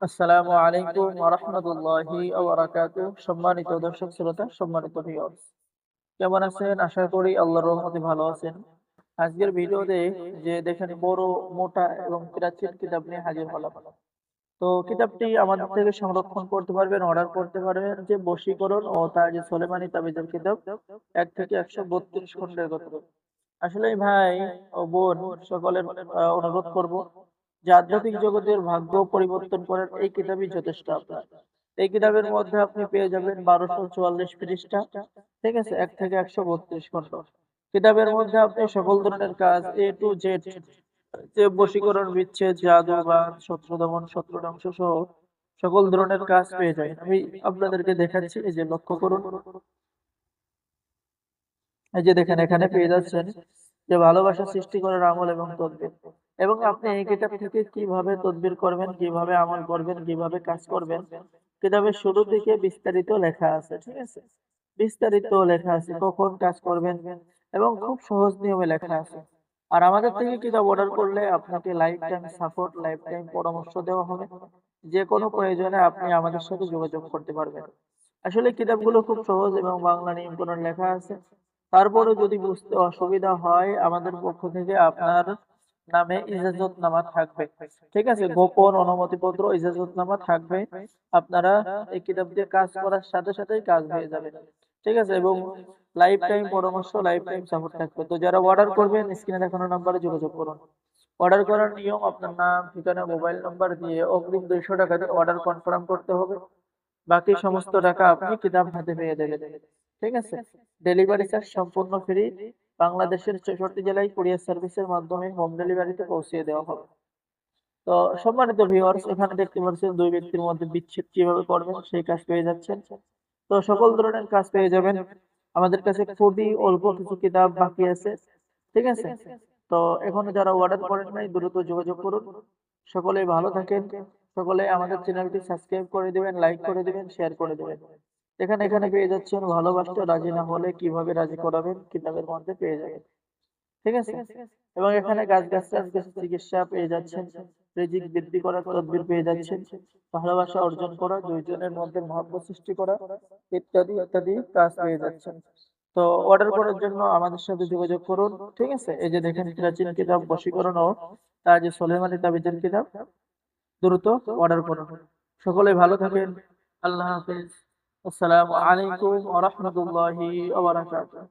আসসালামু আলাইকুম ওয়া রাহমাতুল্লাহি ওয়া বারাকাতুহু। সম্মানিত দর্শক শ্রোতা, সম্মানিত ভিউয়ার্স, কেমন আছেন? আশা করি আল্লাহর রহমতে ভালো আছেন। আজকের ভিডিওতে যে দেখেন বড়, মোটা এবং প্রাচীন কিতাব নিয়ে হাজির হলাম। তো কিতাবটি আমাদের থেকে সংরক্ষণ করতে পারবেন, অর্ডার করতে পারবেন যে বশীকরণ ও তাজে সুলেমানি তাবিজের কিতাব ১ থেকে ১৩২ খণ্ডের গল্প। আসলেই ভাই ও বোন সকলের অনুরোধ করব যে আধ্যাত্মিক জগতের ভাগ্য পরিবর্তন করার এই কিতাবই যথেষ্ট আপনার। এই কিতাবের মধ্যে আপনি পেয়ে যাবেন ১২৪৪ পৃষ্ঠা, ঠিক আছে, ১ থেকে ১৩২ খণ্ড। কিতাবের মধ্যে আপনি সকল ধরনের কাজ A to Z, যে বশীকরণ, বিচ্ছেদ, জাদু বা শত্রু দমন, শত্রু ধ্বংস সহ সকল ধরনের কাজ পেয়ে যাবেন। আমি আপনাদেরকে দেখাচ্ছি, এই যে লক্ষ্য করুন, এই যে দেখেন এখানে পেয়ে যাচ্ছেন যে ভালোবাসা সৃষ্টি করার আমল এবং তদবির। এবং আপনি এই কিতাব থেকে কিভাবে তদবির করবেন, কিভাবে আমল করবেন, কিভাবে কাজ করবেন, কিতাবের শুরু থেকে বিস্তারিত লেখা আছে, ঠিক আছে? বিস্তারিত লেখা আছে কখন কাজ করবেন, এবং খুব সহজ নিয়মে লেখা আছে। আর আমাদের থেকে কিতাব অর্ডার করলে আপনাকে life time support, life time পরামর্শ দেওয়া হবে। যে কোনো প্রয়োজনে আপনি আমাদের সাথে যোগাযোগ করতে পারবেন। আসলে কিতাবগুলো খুব সহজ এবং বাংলা নিয়মকানুন লেখা আছে। তারপরেও যদি বুঝতে অসুবিধা হয়, আমাদের পক্ষ থেকে আপনার নামে ইজাজতনামা থাকবে। ঠিক আছে? গোপন অনুমতিপত্র, ইজাজতনামা থাকবে। আপনারা এই কিতাব দিয়ে কাজ করার সাথে সাথেই কাজ হয়ে যাবে। ঠিক আছে? এবং লাইফ টাইম পরামর্শ, লাইফ টাইম সাপোর্ট থাকবে। তো যারা অর্ডার করবেন, স্ক্রিনে দেখানো নাম্বারে যোগাযোগ করুন। অর্ডার করার নিয়ম: আপনার নাম, ঠিকানা, মোবাইল নাম্বার দিয়ে অগ্রিম ৳২০০ দিয়ে অর্ডার কনফার্ম করতে হবে। বাকি সমস্ত টাকা আপনি কিতাব হাতে পেয়ে দেবেন। ঠিক আছে? ডেলিভারি চার্জ সম্পূর্ণ ফ্রি। বাংলাদেশের ৬৪ জেলায় কুরিয়ার সার্ভিসের মাধ্যমে হোম ডেলিভারিতে পৌঁছিয়ে দেওয়া হবে। তো সম্মানিত ভিউয়ার্স, এখানে দেখতে পাচ্ছেন ২ ব্যক্তির মধ্যে বিচ্ছেদ কিভাবে করবেন সেই কাজ পেয়ে যাচ্ছেন। তো সকল ধরনের কাজ পেয়ে যাবেন। আমাদের কাছে খুবই অল্প কিছু কিতাব বাকি আছে। ঠিক আছে? তো এখনো যারা অর্ডার করেন নাই, দ্রুত যোগাযোগ করুন। সকলেই ভালো থাকেন। সকলে আমাদের চ্যানেলটি সাবস্ক্রাইব করে দিবেন, লাইক করে দিবেন, শেয়ার করে দিবেন। এখানে পেয়ে যাচ্ছেন ভালোবাসতে রাজি না হলে কিভাবে রাজি করাবেন, কিতাবের মধ্যে পেয়ে যাবেন। ঠিক আছে? এবং এখানে গাছ-গাছড়ার কিছু চিকিৎসা পেয়ে যাচ্ছেন। রিজিক বৃদ্ধি করার তদবির পেয়ে যাচ্ছেন। ভালোবাসা অর্জন করা, ২ জনের মধ্যে মহব্বত সৃষ্টি করা, ইত্যাদি, ইত্যাদি কাজ পেয়ে যাচ্ছেন। তো অর্ডার করার জন্য আমাদের সাথে যোগাযোগ করুন। ঠিক আছে? এই যে দেখেন প্রাচীন কিতাব বশীকরণ ও তাজে সুলেমানি তাবিজের কিতাব। দ্রুত অর্ডার করুন। সকলে ভালো থাকেন। আল্লাহ হাফেজ। আসসালামু আলাইকুম ওয়া রাহমাতুল্লাহি ওয়া বারাকাতুহু।